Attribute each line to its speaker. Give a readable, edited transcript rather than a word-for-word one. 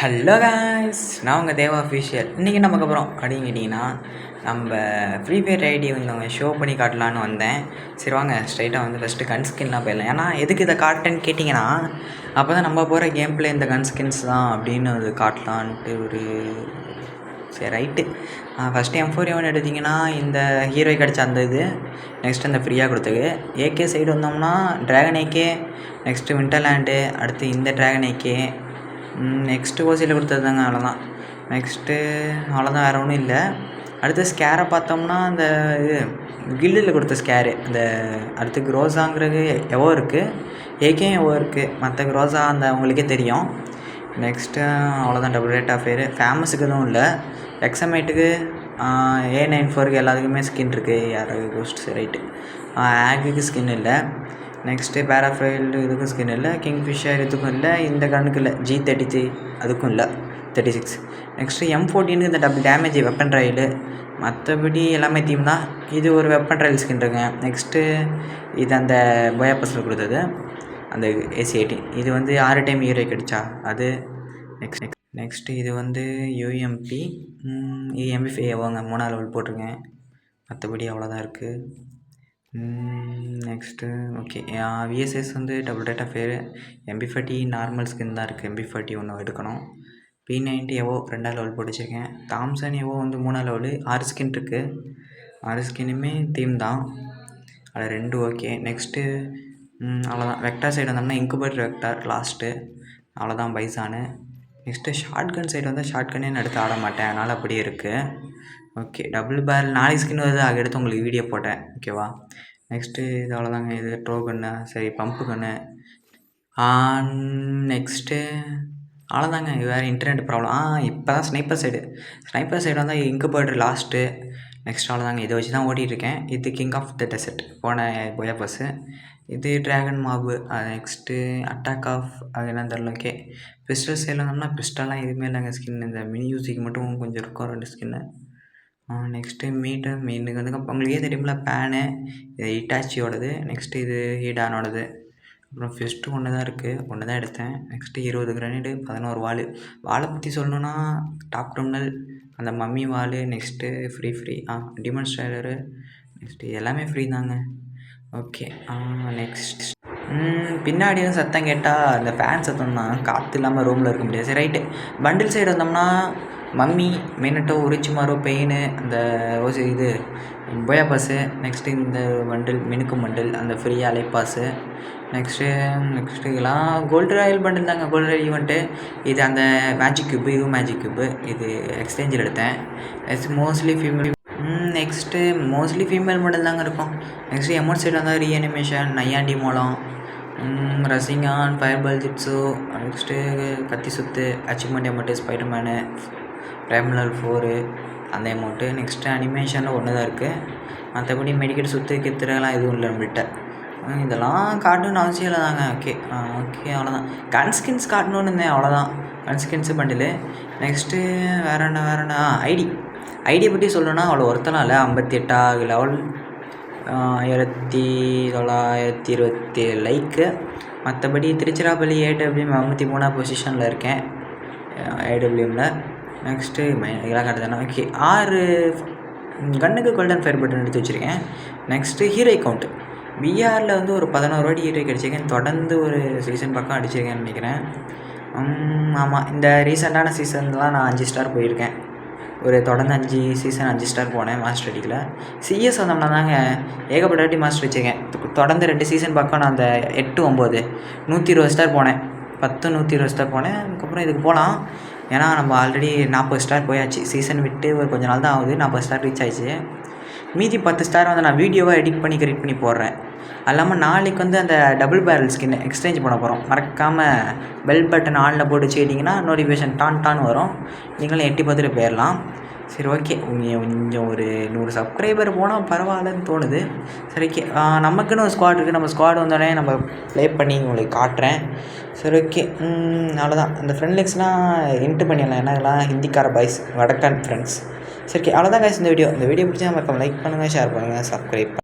Speaker 1: Hello guys, நான் உங்கள் தேவா official. இன்றைக்கி நமக்கு அப்புறம் அப்படின்னு கேட்டிங்கன்னா, நம்ம ஃப்ரீ ஃபயர் ஐடி வந்து அவங்க ஷோ பண்ணி காட்டலான்னு வந்தேன். சரி வாங்க ஸ்ட்ரைட்டாக வந்து ஃபஸ்ட்டு கன் ஸ்கின்லாம் போயிடலாம். ஏன்னா எதுக்கு இதை காட்டேன்னு கேட்டிங்கன்னா, அப்போ தான் நம்ம போகிற கேம் பிளே இந்த கன் ஸ்கின்ஸ் தான் அப்படின்னு அது காட்டலான்ட்டு ஒரு சரி ரைட்டு. ஃபஸ்ட்டு M4A1 எடுத்திங்கன்னா இந்த ஹீரோய்க்கு கிடச்ச அந்த இது, நெக்ஸ்ட்டு அந்த ஃப்ரீயாக கொடுத்தது. ஏகே சைடு வந்தோம்னா ட்ராகன் ஏகே, நெக்ஸ்ட்டு விண்டர்லேண்டு, அடுத்து இந்த ட்ராகன் ஏகே, நெக்ஸ்ட்டு ஓசியில் கொடுத்தது தாங்க. அவ்வளோதான். நெக்ஸ்ட்டு அவ்வளோதான், வேறு ஒன்றும் இல்லை. அடுத்து ஸ்கேரை பார்த்தோம்னா அந்த இது கில்லில் கொடுத்த ஸ்கேரு. அந்த அடுத்து க்ரோஸாங்கிறது எவோ இருக்குது, ஏகேயும் எவோ இருக்குது. மற்ற க்ரோஸா அந்த அவங்களுக்கே தெரியும். நெக்ஸ்ட்டு அவ்வளோதான். டபுள் ரேட் ஆஃப் ஃபேரு ஃபேமஸுக்கு எதுவும் இல்லை. எக்ஸமேட்டுக்கு A94க்கு எல்லாத்துக்குமே ஸ்கின் இருக்குது. யாராவது கோஸ்ட் ரைட்டு. ஆகுக்கு ஸ்கின் இல்லை. நெக்ஸ்ட்டு பேராஃபைல்டு இதுக்கும் ஸ்கின் இல்லை. கிங்ஃபிஷர் இதுக்கும் இல்லை. இந்த கண்ணுக்கு இல்லை. G33 அதுக்கும் இல்லை. 36. நெக்ஸ்ட்டு M14க்கு இந்த டபுள் டேமேஜ் வெப்பன் ட்ரையலு. மற்றபடி எல்லாமே தீம் தான். இது ஒரு வெப்பன் ட்ரையல் ஸ்கின் இருக்குங்க. நெக்ஸ்ட்டு இது அந்த பயோபஸில் கொடுத்தது அந்த AC-18. இது வந்து 6 டைம் ஹீரோ கிடைச்சா அது. நெக்ஸ்ட்டு இது வந்து UMP. இது MP5 எவ்வளோங்க 3 லெவல் போட்டிருக்கேன். மற்றபடி அவ்வளோதான் இருக்குது. நெக்ஸ்ட்டு ஓகே VSS வந்து double rate of fire. MP40 normal skin தான் இருக்குது. MP40 ஒன்று எடுக்கணும். P90 எவோ 2 லெவல் போட்டு வச்சுருக்கேன். தாம்சன் எவோ வந்து 3 லெவலு. 6 ஸ்கின் இருக்குது. 6 ஸ்கின்னுமே தீம் தான். அதில் 2 ஓகே. நெக்ஸ்ட்டு அவ்வளோதான். வெக்டார் சைடு வந்தோம்னா இன்குபேட்டர் வெக்டார் லாஸ்ட்டு. அவ்வளோதான் பைசானு. நெக்ஸ்ட்டு ஷார்ட் கன் சைடு வந்தால் ஷார்ட் கன்னே நான் எடுத்து ஆட மாட்டேன், அதனால் அப்படியே இருக்குது. ஓகே டபுள் பேரல் 4 ஸ்கின் வருது. அதை எடுத்து உங்களுக்கு வீடியோ போட்டேன், ஓகேவா. நெக்ஸ்ட்டு இது அவ்வளோதாங்க. இது ட்ரோ கன்று, சரி பம்பு கன்று. நெக்ஸ்ட்டு அவ்வளோதாங்க. இது வேறு இன்டர்நெட் ப்ராப்ளம். இப்போ தான் ஸ்னைப்பர் சைடு வந்தால் இன்குபேட்டர் லாஸ்ட்டு. நெக்ஸ்ட் அவ்வளோதாங்க. இதை வச்சு தான் ஓட்டிகிட்ருக்கேன். இது கிங் ஆஃப் த டெசர்ட் போன பஸ்ஸு. இது ட்ராகன் மாபு. அது நெக்ஸ்ட்டு அட்டாக் ஆஃப் அது என்னன்னு தெரில. ஓகே பிஸ்டல் சைடில் வந்தோம்னா பிஸ்டல்லாம் எதுவுமே இல்லைங்க. ஸ்கின் இந்த மினி யூசிக்கு மட்டும் கொஞ்சம் இருக்கும் 2 ஸ்கின்னு. நெக்ஸ்ட்டு மீனுக்கு வந்து உங்களுக்கே தெரியுமில்ல பேனு. இது இட்டாச்சியோடது. நெக்ஸ்ட்டு இது ஹீடானோடது. அப்புறம் ஃபிஸ்ட்டு ஒன்று தான் இருக்குது, ஒன்று தான் எடுத்தேன். நெக்ஸ்ட்டு 20 கிரானைடு, 11 வாளை பற்றி சொல்லணுன்னா டாப் கிரிமினல், அந்த மம்மி வாள், நெக்ஸ்ட்டு ஃப்ரீ டிமான்ஸ்ட்ரேட்டரு, நெக்ஸ்ட்டு எல்லாமே ஃப்ரீ தாங்க. ஓகே நெக்ஸ்ட் பின்னாடி வந்து சத்தம் கேட்டால் அந்த ஃபேன் சத்தம் தான். காற்று இல்லாமல் ரூமில் இருக்க முடியாது. சரி ரைட்டு. பண்டில் சைடு வந்தோம்னா மம்மி, மினட்டோ, உரிச்சிமாரோ, பெயின், அந்த இது பயோபாஸு. நெக்ஸ்ட்டு இந்த பண்டில் மினுக்கும் பண்டில், அந்த ஃப்ரீ அலைப்பாஸு. நெக்ஸ்ட்டு இதெல்லாம் கோல்டு ராயல் பண்டில் தாங்க. Gold royal event. இது அந்த மேஜிக் க்யூப்பு, இதுவும் மேஜிக் க்யூப்பு. இது எக்ஸ்சேஞ்சில் எடுத்தேன். நெக்ஸ்ட்டு மோஸ்ட்லி ஃபீமேல் மாடல் தாங்க இருக்கும். நெக்ஸ்ட்டு எமௌண்ட் சைடு வந்தால் ரீஅனிமேஷன், நையாண்டி மூலம், ரசிங்கான், ஃபயர்பால் ஜிப்ஸு, நெக்ஸ்ட்டு கத்தி சுத்து, அச்சீவ்மெண்ட் எமௌண்ட்டு, ஸ்பைடர்மேனு, ப்ரைமலர் 4 அந்த எமௌண்ட்டு. நெக்ஸ்ட்டு அனிமேஷனில் ஒன்று தான் இருக்குது. மற்றபடி மெடிக்கல் சுற்று கித்துறலாம் எதுவும் இல்லை நம்மள்கிட்ட. இதெல்லாம் காட்டணுன்னு அவசியம் இல்லை தாங்க. ஓகே அவ்வளோதான். கன் ஸ்கின்ஸ் காட்டணுன்னு இருந்தேன், அவ்வளோதான். கன் ஸ்கின்ஸு பண்டிலு. நெக்ஸ்ட்டு வேறு என்ன ஐடியை பற்றி சொல்லணுன்னா அவ்வளோ ஒருத்தலாம் இல்லை. 58 லெவல், 1927 லைக்கு. மற்றபடி திருச்சிராப்பள்ளி AWM 53 பொசிஷனில் இருக்கேன் AWMல. நெக்ஸ்ட்டு இதெல்லாம் காட்டுதானே. ஓகே 6 கன்னுக்கு கோல்டன் ஃபயர் பட்டன் எடுத்து வச்சுருக்கேன். நெக்ஸ்ட்டு ஹீரோ அக்கௌண்ட்டு BRல வந்து ஒரு 11 வாட்டி ஹீரோ அடிச்சிருக்கேன். தொடர்ந்து ஒரு சீசன் பக்கம் அடிச்சிருக்கேன்னு நினைக்கிறேன். ஆமாம், இந்த ரீசெண்டான சீசன்லாம் நான் 5 ஸ்டார் போயிருக்கேன். ஒரு தொடர்ந்து 5 சீசன் 5 ஸ்டார் போனேன் மாஸ்டர் அடிக்கல. CS வந்தோம்னா தாங்க ஏகப்பட்ட வாட்டி மாஸ்டர் வச்சுருக்கேன். தொடர்ந்து 2 சீசன் பக்கம் நான் அந்த 8, 9 120 ஸ்டார் போனேன். 10, 120 ஸ்டார் போனேன். அதுக்கப்புறம் இதுக்கு போகலாம். ஏன்னா நம்ம ஆல்ரெடி 40 ஸ்டார் போயாச்சு. சீசன் விட்டு ஒரு கொஞ்சம் நாள் தான் ஆகுது. 40 ஸ்டார் ரீச் ஆயிடுச்சு. மீதி 10 ஸ்டார் வந்து நான் வீடியோவாக எடிட் பண்ணி கிரியேட் பண்ணி போடுறேன். அது இல்லாமல் நாளைக்கு வந்து அந்த டபுள் பேரல் ஸ்கின் எக்ஸ்சேஞ்ச் பண்ண போகிறோம். மறக்காமல் பெல் பட்டன் ஆனில் போட்டு வச்சுக்கிட்டிங்கன்னா நோட்டிஃபிகேஷன் டான் வரும். நீங்களும் எட்டி பார்த்துட்டு போயிடலாம். சரி ஓகே. கொஞ்சம் ஒரு 100 சப்ஸ்கிரைபர் போனால் பரவாயில்லன்னு தோணுது. சரி ஓகே. நமக்குன்னு ஒரு ஸ்குவாட் இருக்குது. நம்ம ஸ்குவாட் வந்தோடனே நம்ம ப்ளே பண்ணி உங்களுக்கு காட்டுறேன். சரி ஓகே. அவ்வளோதான். அந்த ஃப்ரெண்ட்லிக்ஸ்லாம் இன்ட்டு பண்ணிடலாம். ஏன்னா இதெல்லாம் ஹிந்திக்கார பாய்ஸ், வடக்கான் ஃப்ரெண்ட்ஸ். சரி ஓகே அவ்வளோதான் கைஸ் இந்த வீடியோ பிடிச்சா மறக்காம லைக் பண்ணுங்கள், ஷேர் பண்ணுங்கள், சப்ஸ்கிரைப்